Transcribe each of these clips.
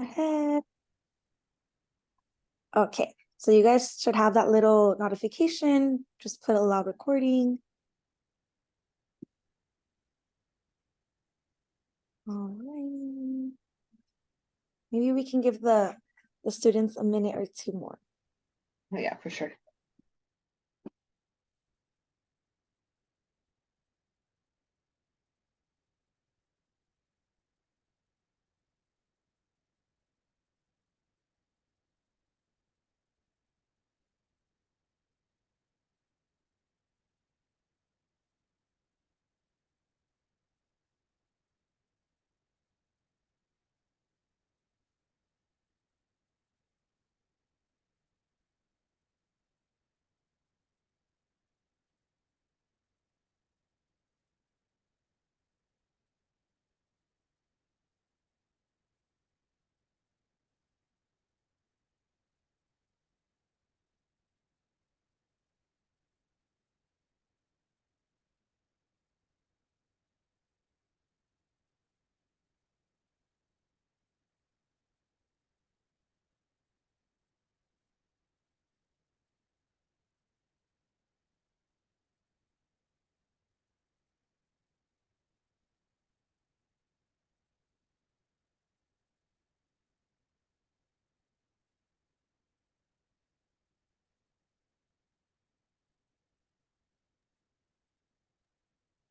ahead. Okay, so you guys should have that little notification. Just put allow recording. All right. Maybe we can give the students a minute or two more. Oh yeah, for sure.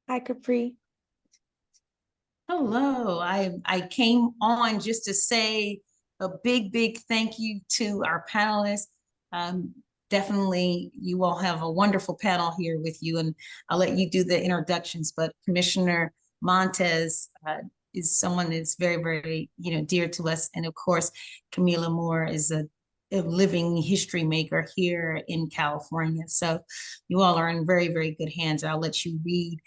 Hi, Capri. Hello, I came on just to say a big thank you to our panelists. Definitely, you all have a wonderful panel here with you, and I'll let you do the introductions. But Commissioner Montes is someone that's very dear to us, and of course, Kamilah Moore is a living history maker here in California. So you all are in very good hands. I'll let you read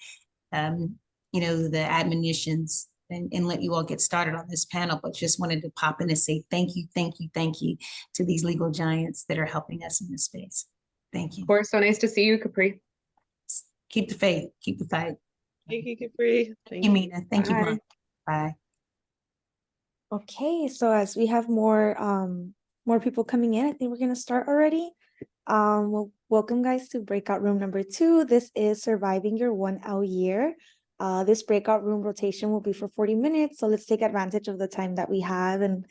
the admonitions and let you all get started on this panel, but just wanted to pop in and say thank you to these legal giants that are helping us in this space. Thank you. Of course, so nice to see you, Capri. Keep the faith, keep the fight. Thank you, Capri. Thank you, Mina. Thank you, Mom. Bye. Okay, so as we have more people coming in, I think we're gonna start already. Well, welcome guys to breakout room number 2. This is surviving your 1L year. This breakout room rotation will be for 40 minutes. So let's take advantage of the time that we have and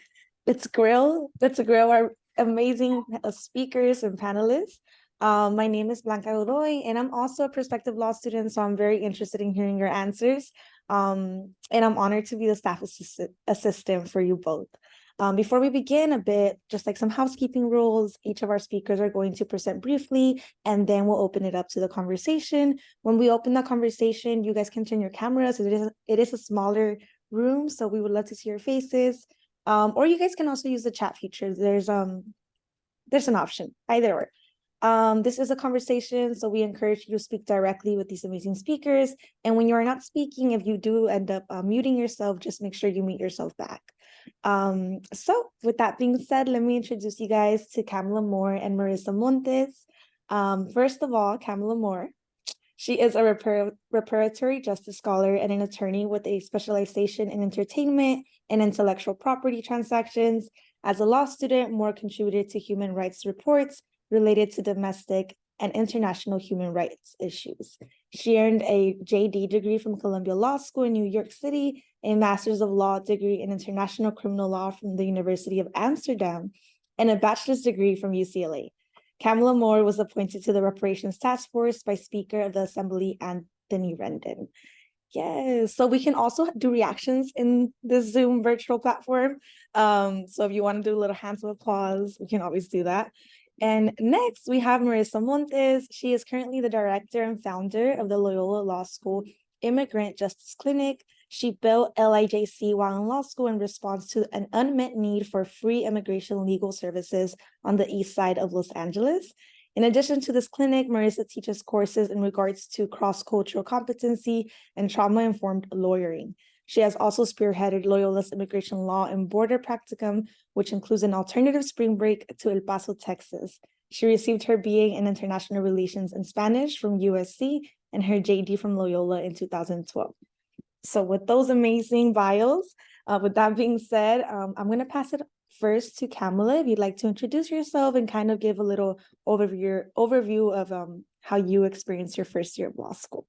let's grill our amazing speakers and panelists. My name is Blanca Godoy, and I'm also a prospective law student, so I'm very interested in hearing your answers. And I'm honored to be the staff assistant for you both. Before we begin, a bit, just like some housekeeping rules, each of our speakers are going to present briefly, and then we'll open it up to the conversation. When we open the conversation, you guys can turn your cameras. It is a smaller room, so we would love to see your faces. Or you guys can also use the chat feature. There's an option, either or. This is a conversation, so we encourage you to speak directly with these amazing speakers. And when you are not speaking, if you do end up muting yourself, just make sure you mute yourself back. So with that being said, let me introduce you guys to Kamilah Moore and Marissa Montes. First of all, Kamilah Moore. She is a reparatory justice scholar and an attorney with a specialization in entertainment and intellectual property transactions. As a law student, Moore contributed to human rights reports related to domestic and international human rights issues. She earned a JD degree from Columbia Law School in New York City, a Master's of Law degree in International Criminal Law from the University of Amsterdam, and a bachelor's degree from UCLA. Kamilah Moore was appointed to the Reparations Task Force by Speaker of the Assembly, Anthony Rendon. Yes, so we can also do reactions in this Zoom virtual platform. So if you want to do a little hands of applause, we can always do that. And next, we have Marissa Montes. She is currently the director and founder of the Loyola Law School Immigrant Justice Clinic. She built LIJC while in law school in response to an unmet need for free immigration legal services on the east side of Los Angeles. In addition to this clinic, Marissa teaches courses in regards to cross-cultural competency and trauma-informed lawyering. She has also spearheaded Loyola's immigration law and border practicum, which includes an alternative spring break to El Paso, Texas. She received her BA in International Relations in Spanish from USC and her JD from Loyola in 2012. So with those amazing bios, With that being said, I'm going to pass it first to Kamilah. If you'd like to introduce yourself and kind of give a little overview of how you experienced your first year of law school.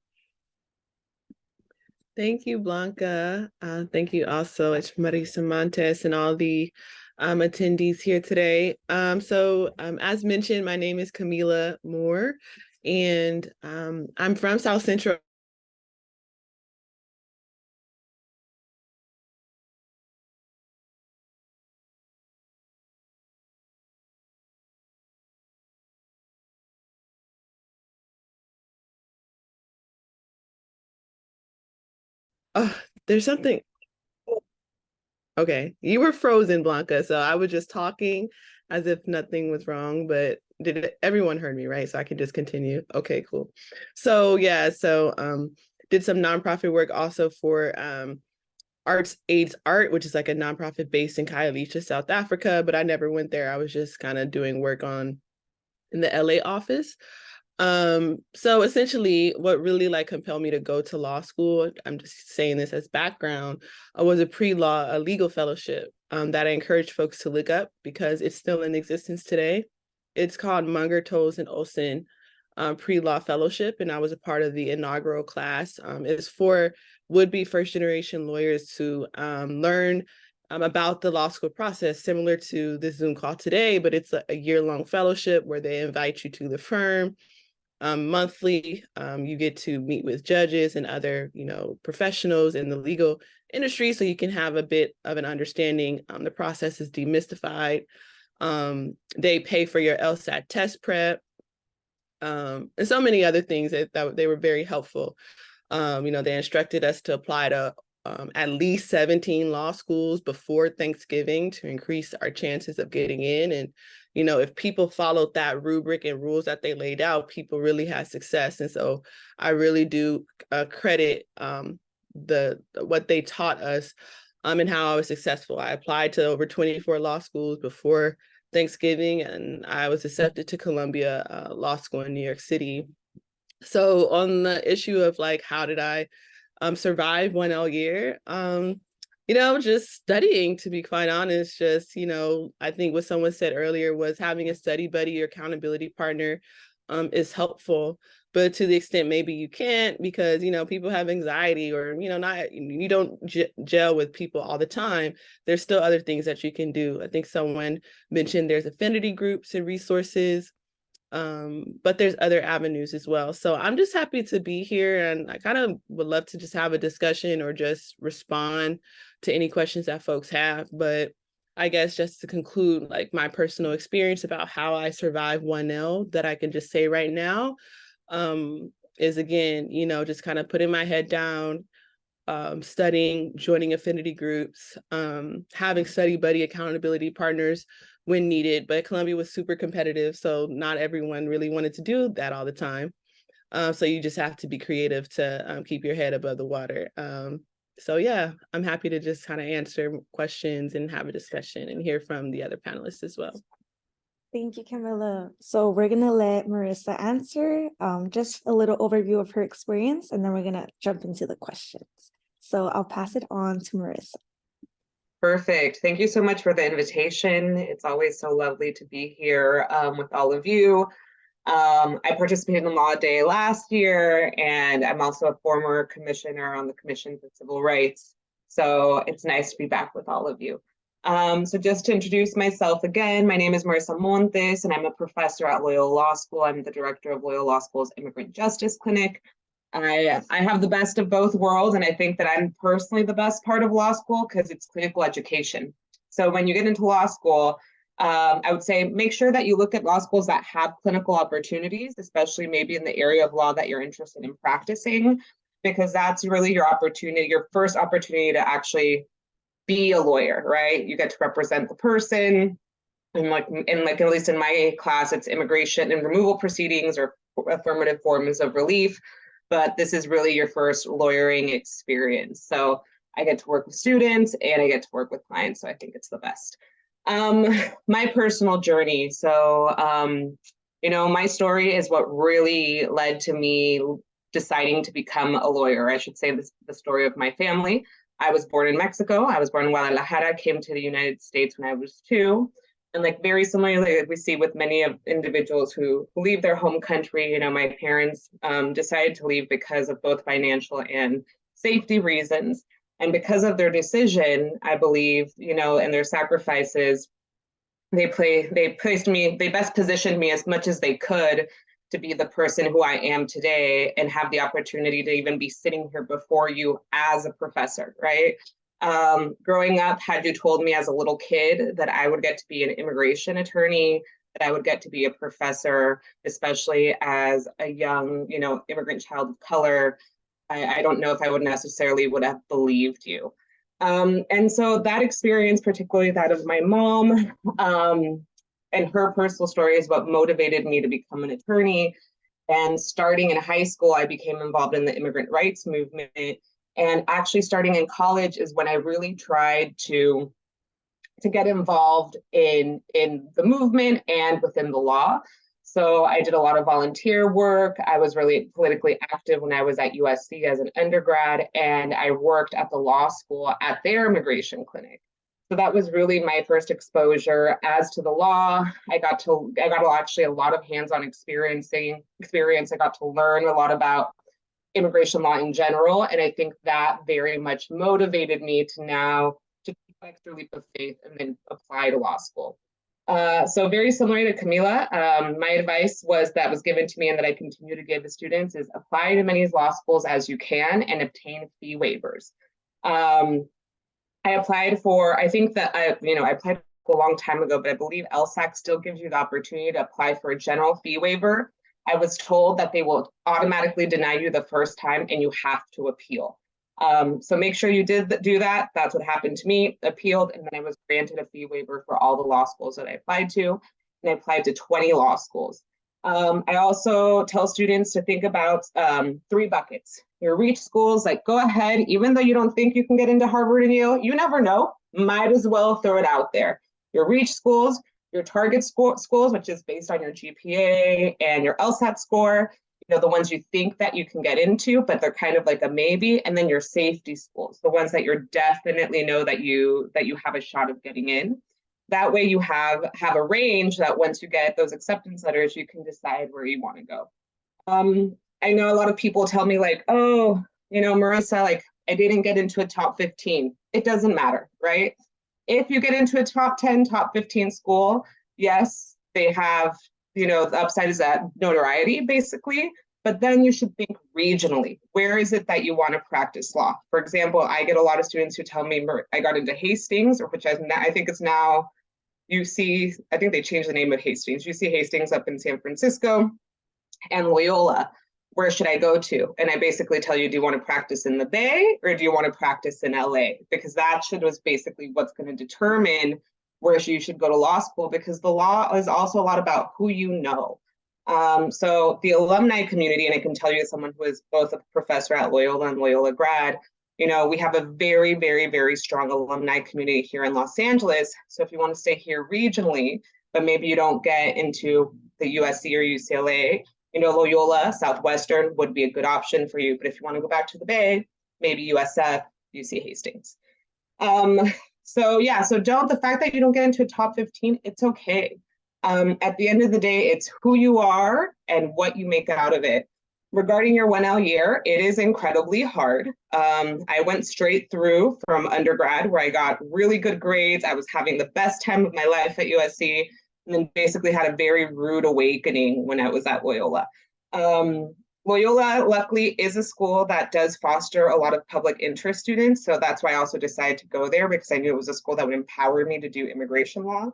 Thank you, Blanca. Thank you also, it's Marissa Montes and all the attendees here today. As mentioned, my name is Kamilah Moore, and I'm from South Central. Oh, there's something. Okay, you were frozen, Blanca. So I was just talking as if nothing was wrong, but everyone heard me, right? So I can just continue. Okay, cool. So yeah, did some nonprofit work also for Arts AIDS Art, which is like a nonprofit based in Khayelitsha, South Africa, but I never went there. I was just kind of doing work in the LA office. So essentially what really like compelled me to go to law school, I'm just saying this as background, was a legal fellowship that I encourage folks to look up because it's still in existence today. It's called Munger, Tolles and Olson pre-law fellowship, and I was a part of the inaugural class. It's for would-be first-generation lawyers to learn about the law school process, similar to this Zoom call today, but it's a year-long fellowship where they invite you to the firm. Monthly, you get to meet with judges and other, professionals in the legal industry, so you can have a bit of an understanding. The process is demystified. They pay for your LSAT test prep, and so many other things that they were very helpful. They instructed us to apply to at least 17 law schools before Thanksgiving to increase our chances of getting in. And if people followed that rubric and rules that they laid out, people really had success. And so I really do credit what they taught us and how I was successful. I applied to over 24 law schools before Thanksgiving, and I was accepted to Columbia Law School in New York City. So on the issue of like, how did I survive 1L year? Just studying, to be quite honest. Just, I think what someone said earlier was having a study buddy or accountability partner is helpful, but to the extent maybe you can't because, people have anxiety or, you don't gel with people all the time. There's still other things that you can do. I think someone mentioned there's affinity groups and resources. But there's other avenues as well. So I'm just happy to be here, and I kind of would love to just have a discussion or just respond to any questions that folks have. But I guess just to conclude, like my personal experience about how I survived 1L that I can just say right now is again, just kind of putting my head down, studying, joining affinity groups, having study buddy accountability partners when needed, but Columbia was super competitive, so not everyone really wanted to do that all the time. So you just have to be creative to keep your head above the water. So yeah, I'm happy to just kind of answer questions and have a discussion and hear from the other panelists as well. Thank you, Kamilah. So we're gonna let Marissa answer just a little overview of her experience, and then we're gonna jump into the questions. So I'll pass it on to Marissa. Perfect. Thank you so much for the invitation. It's always so lovely to be here with all of you. I participated in Law Day last year, and I'm also a former commissioner on the Commission for Civil Rights. So it's nice to be back with all of you. So just to introduce myself again, my name is Marissa Montes, and I'm a professor at Loyola Law School. I'm the director of Loyola Law School's Immigrant Justice Clinic. I have the best of both worlds, and I think that I'm personally the best part of law school because it's clinical education. So when you get into law school, I would say make sure that you look at law schools that have clinical opportunities, especially maybe in the area of law that you're interested in practicing, because that's really your opportunity, your first opportunity to actually be a lawyer, right? You get to represent the person. And like at least in my class, it's immigration and removal proceedings or affirmative forms of relief. But this is really your first lawyering experience. So I get to work with students and I get to work with clients. So I think it's the best. My personal journey. So, my story is what really led to me deciding to become a lawyer. I should say this, the story of my family. I was born in Mexico. I was born in Guadalajara, came to the United States when I was 2. And like very similarly, like we see with many of individuals who leave their home country, my parents decided to leave because of both financial and safety reasons. And because of their decision, I believe, and their sacrifices, they best positioned me as much as they could to be the person who I am today and have the opportunity to even be sitting here before you as a professor, right? Growing up, had you told me as a little kid that I would get to be an immigration attorney, that I would get to be a professor, especially as a young, immigrant child of color, I don't know if I would have believed you. And so that experience, particularly that of my mom, and her personal story is what motivated me to become an attorney. And starting in high school, I became involved in the immigrant rights movement. And actually starting in college is when I really tried to get involved in the movement and within the law. So I did a lot of volunteer work. I was really politically active when I was at USC as an undergrad, and I worked at the law school at their immigration clinic. So that was really my first exposure as to the law. I got actually a lot of hands-on experience. I got to learn a lot about immigration law in general. And I think that very much motivated me to now to take an extra leap of faith and then apply to law school. So very similar to Kamilah, my advice was given to me and that I continue to give the students is apply to as many law schools as you can and obtain fee waivers. I applied for, I think that I applied a long time ago, but I believe LSAC still gives you the opportunity to apply for a general fee waiver. I was told that they will automatically deny you the first time and you have to appeal. So make sure you do that. That's what happened to me, appealed, and then I was granted a fee waiver for all the law schools that I applied to, and I applied to 20 law schools. I also tell students to think about 3 buckets. Your reach schools, like go ahead, even though you don't think you can get into Harvard and Yale, you never know, might as well throw it out there. Your reach schools, your target schools, which is based on your GPA and your LSAT score, the ones you think that you can get into, but they're kind of like a maybe, and then your safety schools, the ones that you're definitely know that you have a shot of getting in. That way you have a range that once you get those acceptance letters, you can decide where you want to go. I know a lot of people tell me like, oh, Marissa, like I didn't get into a top 15. It doesn't matter, right? If you get into a top 10, top 15 school, yes, they have, the upside is that notoriety basically, but then you should think regionally. Where is it that you want to practice law? For example, I get a lot of students who tell me I got into Hastings, or which I think it's now UC, I think they changed the name of Hastings. UC Hastings up in San Francisco and Loyola. Where should I go to? And I basically tell you, do you want to practice in the Bay or do you want to practice in LA? Because that was basically what's going to determine where you should go to law school, because the law is also a lot about who you know. So the alumni community, and I can tell you as someone who is both a professor at Loyola and Loyola grad, we have a very, very, very strong alumni community here in Los Angeles. So if you want to stay here regionally, but maybe you don't get into the USC or UCLA, Loyola, Southwestern would be a good option for you. But if you want to go back to the Bay, maybe USF, UC Hastings. So the fact that you don't get into a top 15, it's okay. At the end of the day, it's who you are and what you make out of it. Regarding your 1L year, it is incredibly hard. I went straight through from undergrad where I got really good grades. I was having the best time of my life at USC, and then basically had a very rude awakening when I was at Loyola. Loyola, luckily, is a school that does foster a lot of public interest students. So that's why I also decided to go there, because I knew it was a school that would empower me to do immigration law.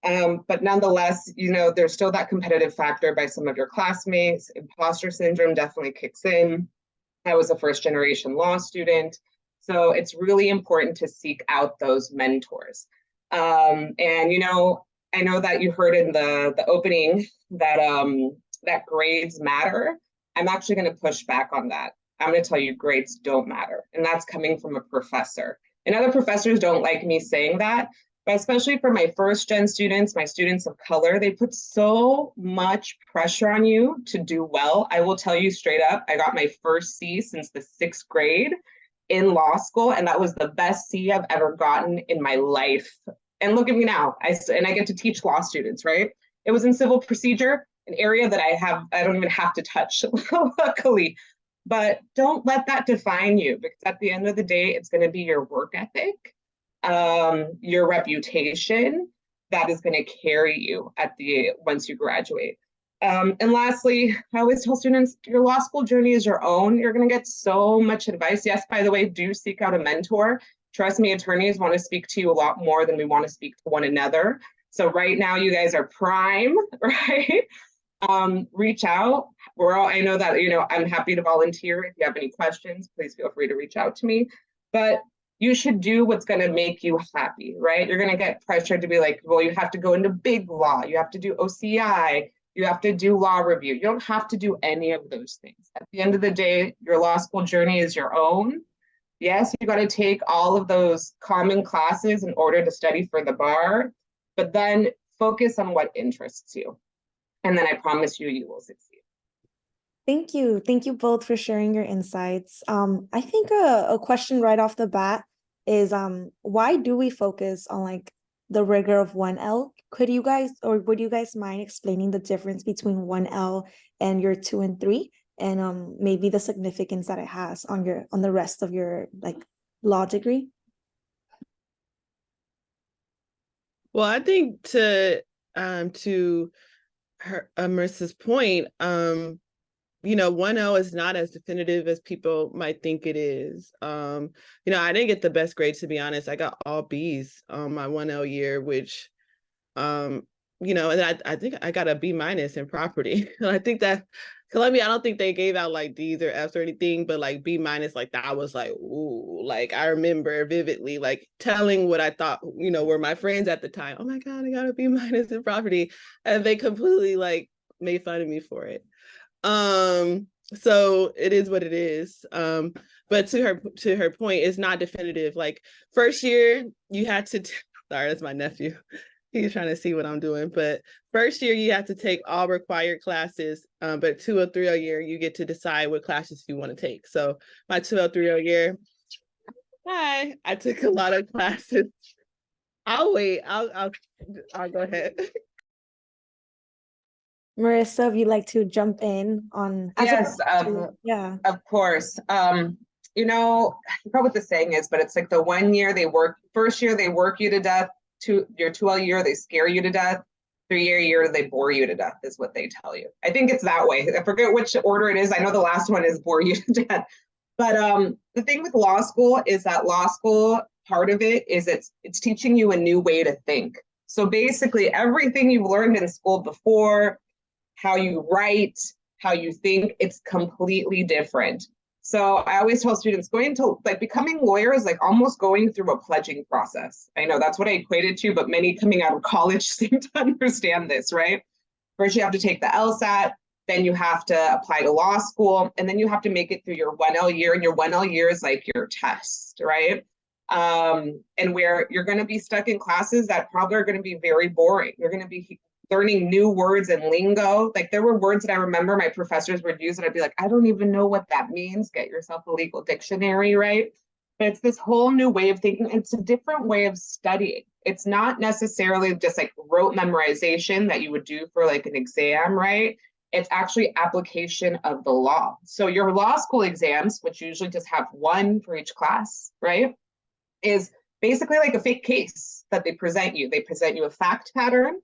But nonetheless, there's still that competitive factor by some of your classmates. Imposter syndrome definitely kicks in. I was a first-generation law student. So it's really important to seek out those mentors. I know that you heard in the opening that grades matter. I'm actually going to push back on that. I'm going to tell you grades don't matter. And that's coming from a professor. And other professors don't like me saying that, but especially for my first-gen students, my students of color, they put so much pressure on you to do well. I will tell you straight up, I got my first C since the 6th grade. in law school, and that was the best C I've ever gotten in my life. And look at me now. I get to teach law students, right? It was in civil procedure, an area that I don't even have to touch, luckily. But don't let that define you, because at the end of the day, it's going to be your work ethic, your reputation that is going to carry you once you graduate. And lastly, I always tell students, your law school journey is your own. You're going to get so much advice. Yes, by the way, do seek out a mentor. Trust me, attorneys want to speak to you a lot more than we want to speak to one another. So right now, you guys are prime, right? Reach out. I know that, I'm happy to volunteer. If you have any questions, please feel free to reach out to me. But you should do what's going to make you happy, right? You're going to get pressured to be like, well, you have to go into big law. You have to do OCI. You have to do law review. You don't have to do any of those things. At the end of the day, your law school journey is your own. Yes, you got to take all of those common classes in order to study for the bar, but then focus on what interests you. And then I promise you, you will succeed. Thank you. Thank you both for sharing your insights. I think a question right off the bat is why do we focus on like the rigor of 1L? Could you guys, or would you guys mind explaining the difference between 1L and your 2 and 3, and maybe the significance that it has on the rest of your like law degree? Well, I think to her Marissa's point, 1L is not as definitive as people might think it is. I didn't get the best grades, to be honest. I got all B's on my 1L year, which, and I think I got a B- in property. I think that Columbia, I don't think they gave out like D's or F's or anything, but like B-, like that was like, ooh, like I remember vividly like telling what I thought, were my friends at the time. Oh my God, I got a B- in property. And they completely like made fun of me for it. So it is what it is. But to her point, it's not definitive. Like first year you had to sorry, that's my nephew. He's trying to see what I'm doing. But first year you have to take all required classes. But 2 or 3 year you get to decide what classes you want to take. So my 2 or 3 year, I took a lot of classes. I'll wait. I'll go ahead. Marissa, if you'd like to jump in on Yes, yeah. Of course. I forgot what the saying is, but it's like the 1 year first year they work you to death, your 2L year they scare you to death, 3 year they bore you to death is what they tell you. I think it's that way. I forget which order it is. I know the last one is bore you to death. But the thing with law school is that law school, part of it is it's teaching you a new way to think. So basically everything you've learned in school before, how you write, how you think, it's completely different. So I always tell students becoming lawyers, like almost going through a pledging process. I know that's what I equated to, but many coming out of college seem to understand this, right? First, you have to take the LSAT, then you have to apply to law school, and then you have to make it through your 1L year, and your 1L year is like your test, right? And where you're going to be stuck in classes that probably are going to be very boring. You're going to be learning new words and lingo. Like there were words that I remember my professors would use, and I'd be like, I don't even know what that means. Get yourself a legal dictionary, right? But it's this whole new way of thinking. It's a different way of studying. It's not necessarily just like rote memorization that you would do for like an exam, right? It's actually application of the law. So your law school exams, which usually just have one for each class, right, is basically like a fake case that they present you. They present you a fact pattern,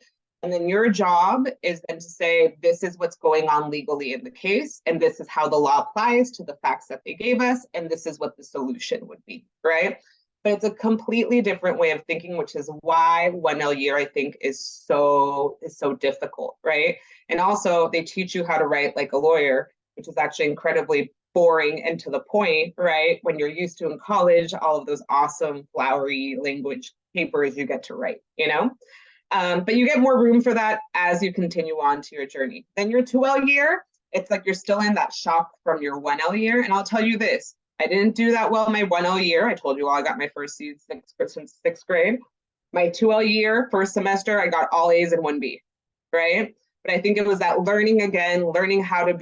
and then your job is then to say, this is what's going on legally in the case, and this is how the law applies to the facts that they gave us, and this is what the solution would be, right? But it's a completely different way of thinking, which is why 1L year, I think, is so difficult, right? And also, they teach you how to write like a lawyer, which is actually incredibly boring and to the point, right? When you're used to in college, all of those awesome flowery language papers you get to write, but you get more room for that as you continue on to your journey. Then your 2L year, it's like you're still in that shock from your 1L year. And I'll tell you this, I didn't do that well my 1L year. I told you all I got my first C since 6th grade. My 2L year, first semester, I got all A's and 1B, right? But I think it was that learning again, learning how to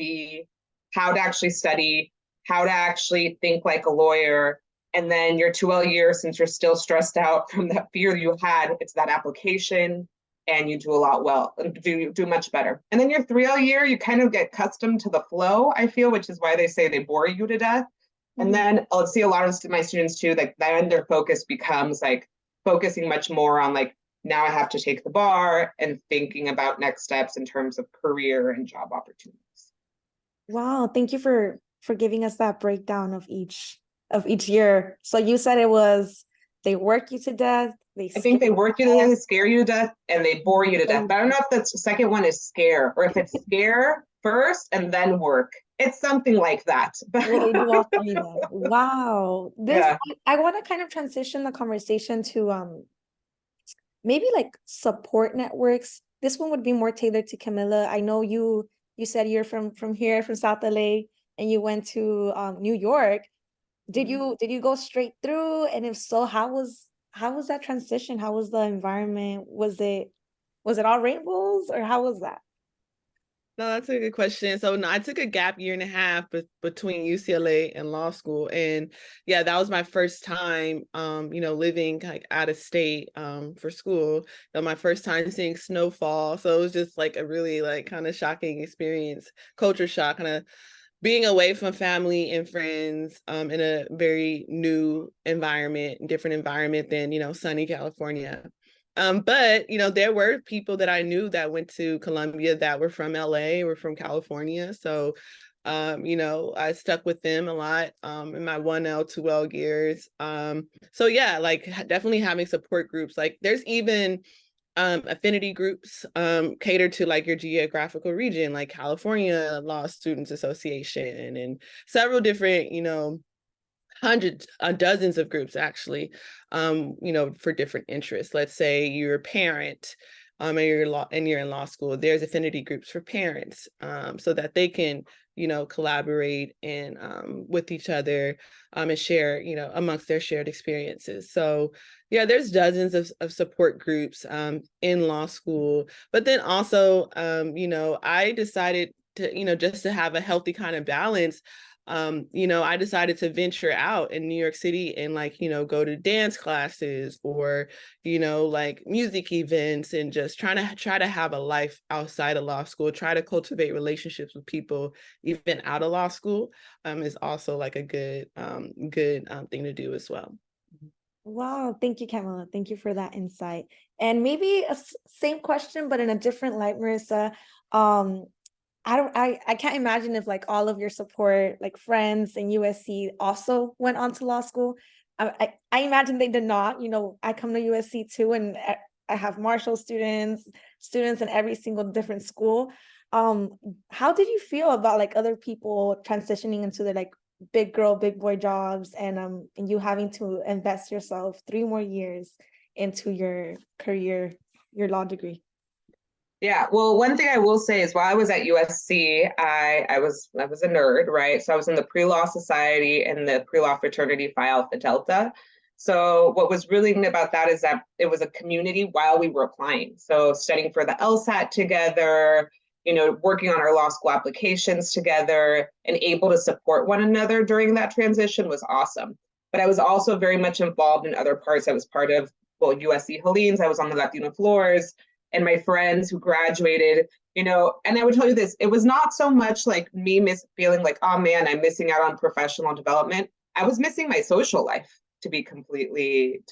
actually study, how to actually think like a lawyer, And then your 2L year, since you're still stressed out from that fear you had, it's that application, and you do a lot well, do much better. And then your 3L year, you kind of get accustomed to the flow, I feel, which is why they say they bore you to death. And then I'll see a lot of my students too, like then their focus becomes like focusing much more on like, now I have to take the bar and thinking about next steps in terms of career and job opportunities. Wow, thank you for giving us that breakdown of each year. So you said it was they work you to death. I think they work you to death, scare you to death, and they bore you to death. But I don't know if the second one is scare, or if it's scare first and then work. It's something like that. Well, they do all three then. Wow. This Yeah. I want to kind of transition the conversation to maybe like support networks. This one would be more tailored to Kamilah. I know you said you're from here, from South LA, and you went to New York. Did you go straight through? And if so, how was that transition? How was the environment? Was it all rainbows, or how was that? No, that's a good question. So no, I took a gap year and a half between UCLA and law school. And yeah, that was my first time, living like out of state for school. My first time seeing snowfall. So it was just like a really like kind of shocking experience, culture shock, kind of being away from family and friends in a very new environment, different environment than, sunny California. But there were people that I knew that went to Columbia that were from LA, were from California. So, I stuck with them a lot in my 1L, 2L years. So yeah, like definitely having support groups. Like there's even affinity groups catered to like your geographical region, like California Law Students Association, and several different, hundreds, dozens of groups actually, for different interests. Let's say you're a parent, and you're in law school. There's affinity groups for parents, so that they can, collaborate and with each other, and share, amongst their shared experiences. So yeah, there's dozens of support groups in law school. But then also, I decided to, just to have a healthy kind of balance. I decided to venture out in New York City and go to dance classes or, like music events, and just try to have a life outside of law school, try to cultivate relationships with people even out of law school is also like a good thing to do as well. Wow, thank you, Kamilah. Thank you for that insight. And maybe same question, but in a different light, Marissa. I can't imagine if like all of your support, like friends in USC also went on to law school. I imagine they did not. I come to USC too, and I have Marshall students in every single different school. How did you feel about like other people transitioning into the like big girl, big boy jobs, and you having to invest yourself 3 more years into your career, your law degree? Yeah, well, one thing I will say is while I was at USC, I was a nerd, right? So I was in the pre-law society and the pre-law fraternity Phi Alpha Delta. So what was really neat about that is that it was a community while we were applying. So studying for the LSAT together, working on our law school applications together, and able to support one another during that transition was awesome. But I was also very much involved in other parts. I was part of, USC Hellenes. I was on the Latino floors. And my friends who graduated, and I would tell you this, it was not so much like me feeling like, oh man, I'm missing out on professional development. I was missing my social life, to be completely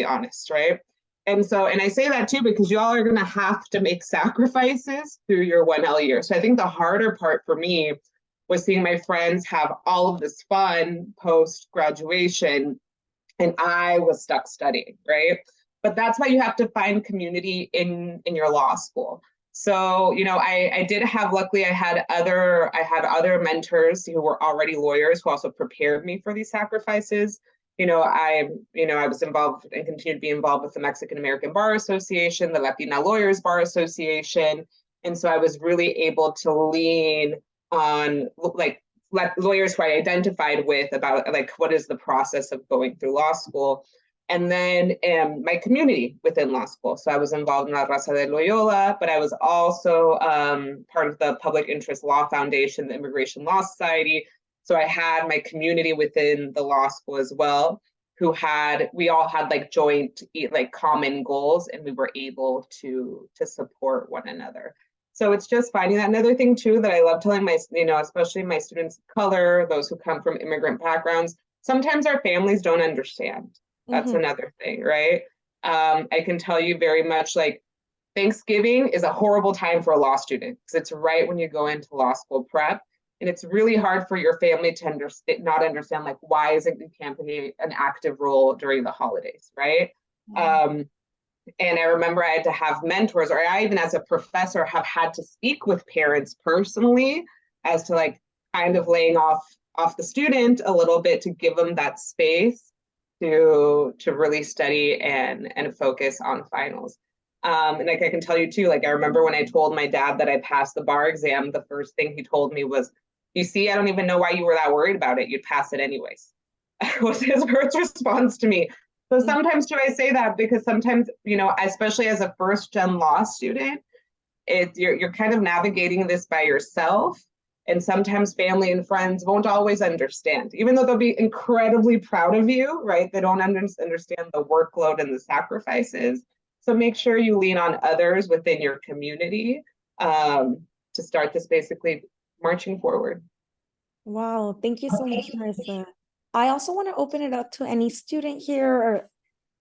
honest, right? And I say that too, because y'all are gonna have to make sacrifices through your 1L year. So I think the harder part for me was seeing my friends have all of this fun post-graduation, and I was stuck studying, right? But that's why you have to find community in your law school. So, I did have, luckily I had other mentors who were already lawyers who also prepared me for these sacrifices. I was involved and continue to be involved with the Mexican American Bar Association, the Latina Lawyers Bar Association. And so I was really able to lean on like lawyers who I identified with about like, what is the process of going through law school? And then my community within law school. So I was involved in La Raza de Loyola, but I was also part of the Public Interest Law Foundation, the Immigration Law Society. So I had my community within the law school as well, we all had like joint, like common goals, and we were able to support one another. So it's just finding that. Another thing too that I love telling my, especially my students of color, those who come from immigrant backgrounds, sometimes our families don't understand. That's another thing, right? I can tell you very much, like, Thanksgiving is a horrible time for a law student because it's right when you go into law school prep. And it's really hard for your family to not understand, like, why isn't you can't play an active role during the holidays, right? And I remember I had to have mentors, or I even as a professor have had to speak with parents personally as to, like, kind of laying off the student a little bit to give them that space to really study and focus on finals. And like I can tell you too, like, I remember when I told my dad that I passed the bar exam, the first thing he told me was, "You see, I don't even know why you were that worried about it. You'd pass it anyways." Was his first response to me. So sometimes do I say that because sometimes, especially as a first gen law student, you're kind of navigating this by yourself. And sometimes family and friends won't always understand, even though they'll be incredibly proud of you, right? They don't understand the workload and the sacrifices. So make sure you lean on others within your community to start this basically marching forward. Wow, thank you so much, Marissa. I also want to open it up to any student here or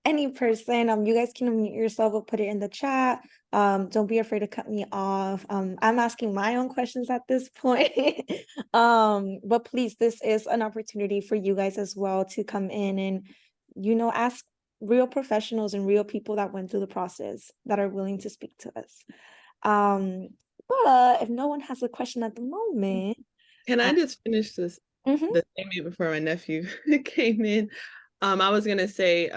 any person. You guys can unmute yourself or put it in the chat. Don't be afraid to cut me off. I'm asking my own questions at this point. But please, this is an opportunity for you guys as well to come in and, ask real professionals and real people that went through the process that are willing to speak to us. But if no one has a question at the moment. Can I just finish this the statement before my nephew came in? I was gonna say,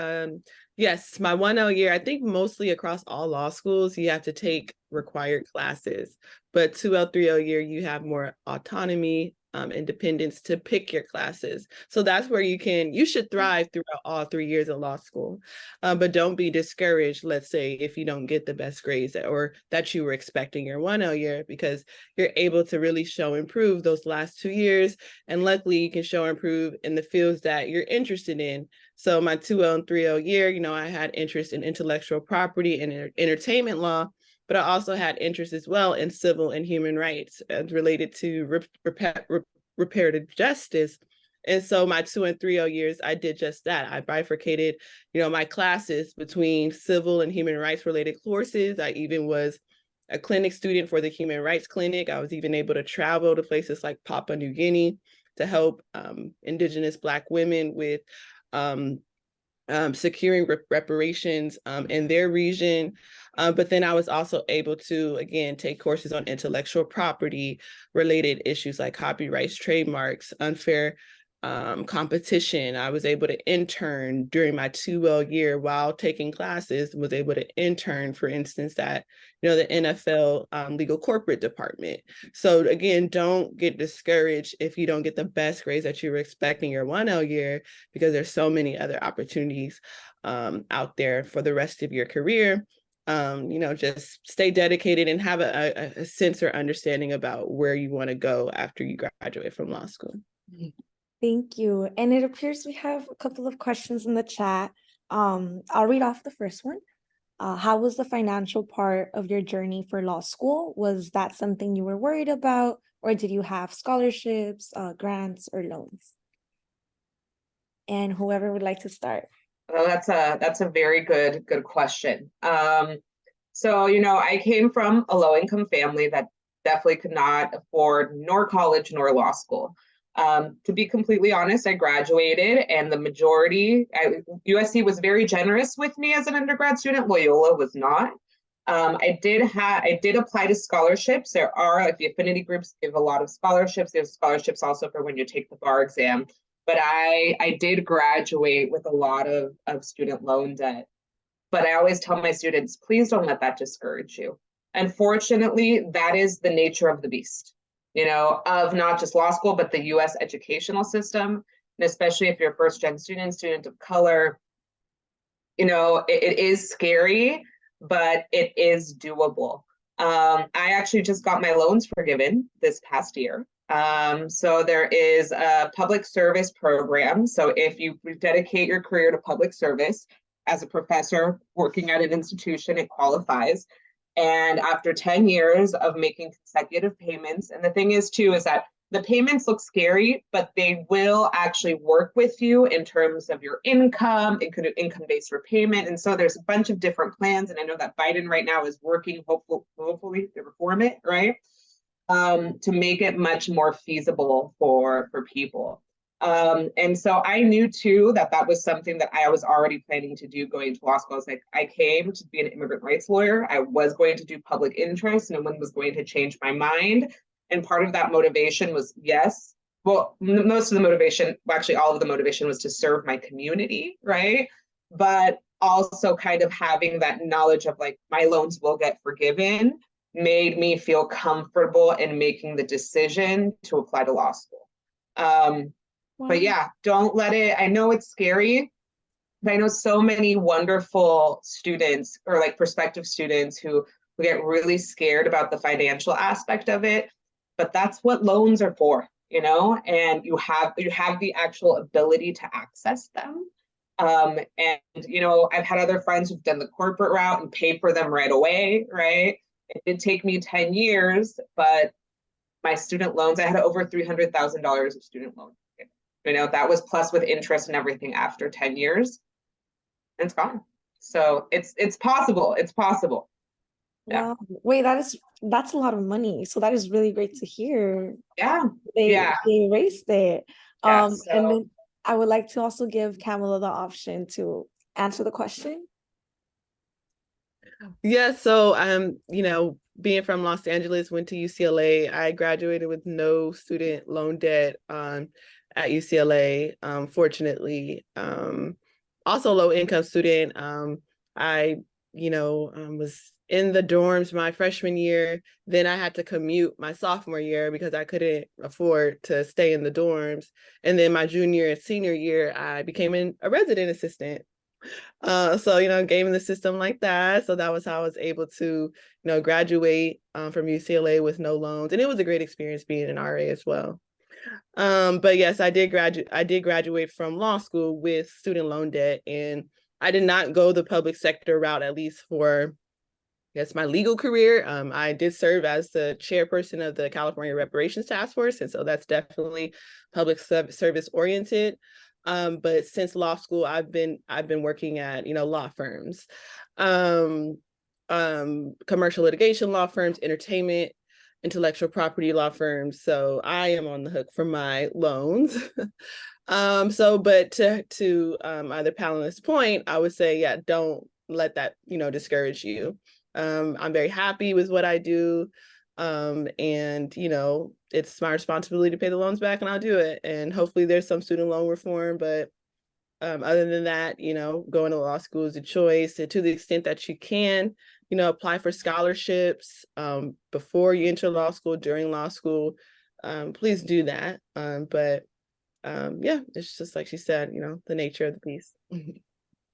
yes, my 1L year, I think mostly across all law schools, you have to take required classes, but 2L, 3L year, you have more autonomy, independence to pick your classes. So that's where you should thrive throughout all 3 years of law school. But don't be discouraged, let's say, if you don't get the best grades or that you were expecting your 1L year, because you're able to really show improve those last 2 years. And luckily you can show improve in the fields that you're interested in. So my 2L and 3L year, I had interest in intellectual property and entertainment law, but I also had interest as well in civil and human rights related to reparative justice. And so my 2 and 3L years, I did just that. I bifurcated, my classes between civil and human rights related courses. I even was a clinic student for the Human Rights Clinic. I was even able to travel to places like Papua New Guinea to help Indigenous Black women with securing reparations in their region. But then I was also able to, again, take courses on intellectual property related issues like copyrights, trademarks, unfair competition. I was able to intern during my 2L year while taking classes, was able to intern, for instance, at the NFL legal corporate department. So again, don't get discouraged if you don't get the best grades that you were expecting your 1L year, because there's so many other opportunities out there for the rest of your career. Just stay dedicated and have a sense or understanding about where you want to go after you graduate from law school. Thank you. And it appears we have a couple of questions in the chat. I'll read off the first one. How was the financial part of your journey for law school? Was that something you were worried about, or did you have scholarships, grants, or loans? And whoever would like to start. Well, that's a very good question. So, I came from a low-income family that definitely could not afford nor college nor law school. To be completely honest, I graduated, and the majority, USC was very generous with me as an undergrad student. Loyola was not. I did apply to scholarships. There are, like, the affinity groups give a lot of scholarships. There's scholarships also for when you take the bar exam. But I did graduate with a lot of student loan debt. But I always tell my students, please don't let that discourage you. Unfortunately, that is the nature of the beast, of not just law school, but the US educational system. And especially if you're a first-gen student of color, it is scary, but it is doable. I actually just got my loans forgiven this past year. So there is a public service program. So if you dedicate your career to public service as a professor working at an institution, it qualifies. And after 10 years of making consecutive payments, and the thing is too, is that the payments look scary, but they will actually work with you in terms of your income, income-based repayment. And so there's a bunch of different plans. And I know that Biden right now is working, hopefully to reform it, right? To make it much more feasible for people. And so I knew too that that was something that I was already planning to do going to law school. I was like, I came to be an immigrant rights lawyer. I was going to do public interest. No one was going to change my mind. And part of that motivation was, yes, well, most of the motivation, actually all of the motivation was to serve my community, right? But also kind of having that knowledge of like, my loans will get forgiven made me feel comfortable in making the decision to apply to law school. But yeah, don't let it, I know it's scary, but I know so many wonderful students or like prospective students who get really scared about the financial aspect of it, but that's what loans are for, you know, and you have the actual ability to access them. And, you know, I've had other friends who've done the corporate route and paid for them right away, right? It did take me 10 years, but my student loans, I had over $300,000 of student loans. You know, that was plus with interest and everything after 10 years, and it's gone. So it's possible. It's possible. Yeah. Wow. Wait, that's a lot of money. So that is really great to hear. Yeah. They erased it. Yeah, And then I would like to also give Kamilah the option to answer the question. Yeah, so you know, being from Los Angeles, went to UCLA. I graduated with no student loan debt at UCLA, fortunately. Also low income student. I, you know, was in the dorms my freshman year. Then I had to commute my sophomore year because I couldn't afford to stay in the dorms. And then my junior and senior year, I became a resident assistant. So, you know, game in the system like that. So that was how I was able to, you know, graduate from UCLA with no loans. And it was a great experience being an RA as well. But yes, I did graduate from law school with student loan debt, and I did not go the public sector route, at least for, yes, my legal career. I did serve as the chairperson of the California Reparations Task Force, and so that's definitely public service oriented. But since law school, I've been working at, you know, law firms, commercial litigation law firms, entertainment, intellectual property law firms. So I am on the hook for my loans. But to either Palina's point, I would say, yeah, don't let that, you know, discourage you. I'm very happy with what I do. And, you know, it's my responsibility to pay the loans back, and I'll do it. And hopefully there's some student loan reform, but other than that, you know, going to law school is a choice. And to the extent that you can, you know, apply for scholarships before you enter law school, during law school, please do that. Yeah, it's just like she said, you know, the nature of the piece.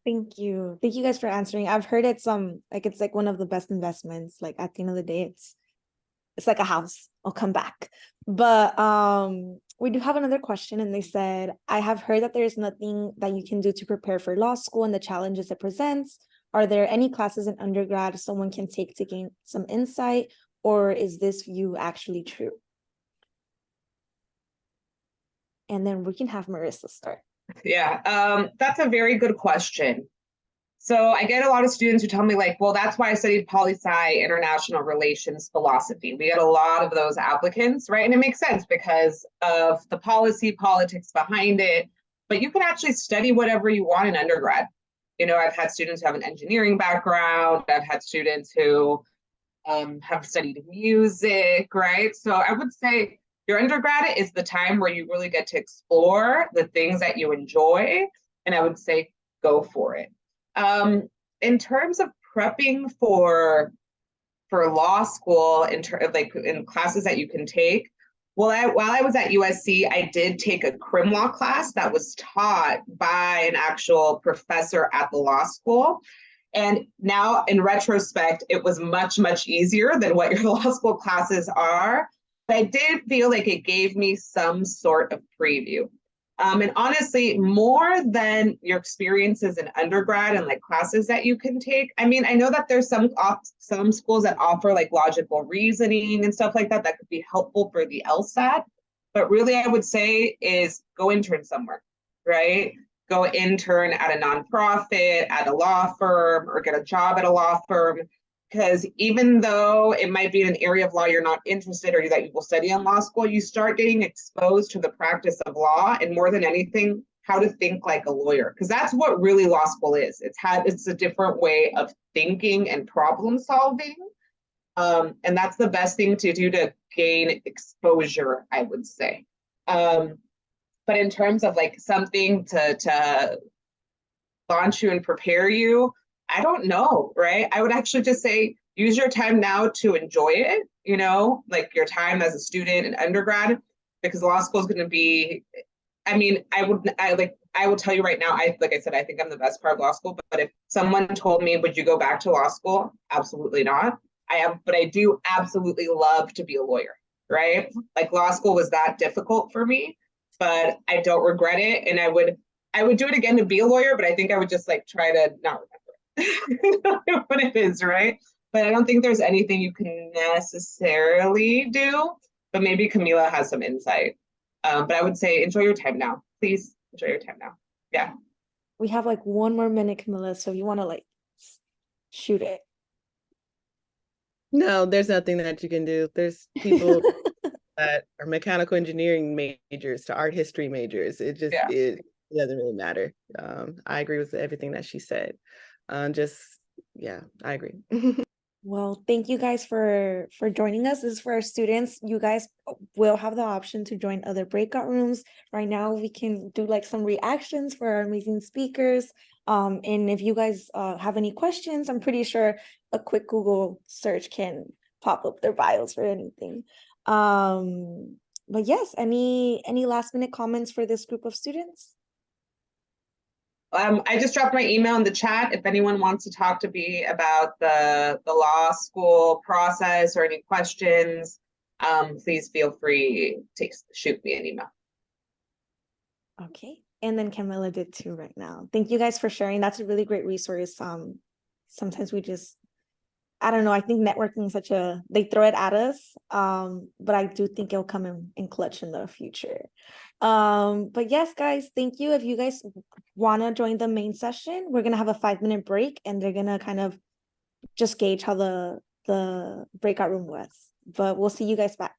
Thank you. Thank you guys for answering. I've heard it's like one of the best investments. Like at the end of the day, it's like a house. I'll come back. But we do have another question, and they said, I have heard that there's nothing that you can do to prepare for law school and the challenges it presents. Are there any classes in undergrad someone can take to gain some insight, or is this view actually true? And then we can have Marissa start. Yeah, that's a very good question. So I get a lot of students who tell me like, well, that's why I studied poli-sci, international relations philosophy. We get a lot of those applicants, right? And it makes sense because of the policy, politics behind it, but you can actually study whatever you want in undergrad. You know, I've had students who have an engineering background. I've had students who have studied music, right? So I would say your undergrad is the time where you really get to explore the things that you enjoy. And I would say, go for it. In terms of prepping for law school, in classes that you can take, while I was at USC, I did take a crim law class that was taught by an actual professor at the law school. And now in retrospect, it was much, much easier than what your law school classes are. I did feel like it gave me some sort of preview. And honestly, more than your experiences in undergrad and like classes that you can take. I mean, I know that there's some schools that offer like logical reasoning and stuff like that that could be helpful for the LSAT. But really, I would say is go intern somewhere, right? Go intern at a nonprofit, at a law firm, or get a job at a law firm. Because even though it might be in an area of law you're not interested or that you will study in law school, you start getting exposed to the practice of law and more than anything, how to think like a lawyer. Because that's what really law school is. It's a different way of thinking and problem solving. And that's the best thing to do to gain exposure, I would say. But in terms of like something to launch you and prepare you, I don't know, right? I would actually just say use your time now to enjoy it, you know, like your time as a student in undergrad, because law school is going to be, I mean, I will tell you right now, like I said, I think I'm the best part of law school, but if someone told me, would you go back to law school? Absolutely not. But I do absolutely love to be a lawyer, right? Like law school was that difficult for me, but I don't regret it. And I would do it again to be a lawyer, but I think I would just like try to not remember what it is, right? But I don't think there's anything you can necessarily do, but maybe Kamilah has some insight. But I would say enjoy your time now. Please enjoy your time now. Yeah. We have like 1 more minute, Kamilah, so you want to like shoot it. No, there's nothing that you can do. There's people that are mechanical engineering majors to art history majors. It just it doesn't really matter. I agree with everything that she said. Yeah, I agree. Well, thank you guys for joining us. This is for our students. You guys will have the option to join other breakout rooms. Right now, we can do like some reactions for our amazing speakers. And if you guys have any questions, I'm pretty sure a quick Google search can pop up their bios for anything. But yes, any last minute comments for this group of students? I just dropped my email in the chat. If anyone wants to talk to me about the law school process or any questions, please feel free to shoot me an email. Okay. And then Kamilah did too right now. Thank you guys for sharing. That's a really great resource. Sometimes we just, I don't know, I think networking is they throw it at us. But I do think it'll come in clutch in the future. But yes, guys, thank you. If you guys want to join the main session, we're going to have a 5-minute break and they're going to kind of just gauge how the breakout room was. But we'll see you guys back.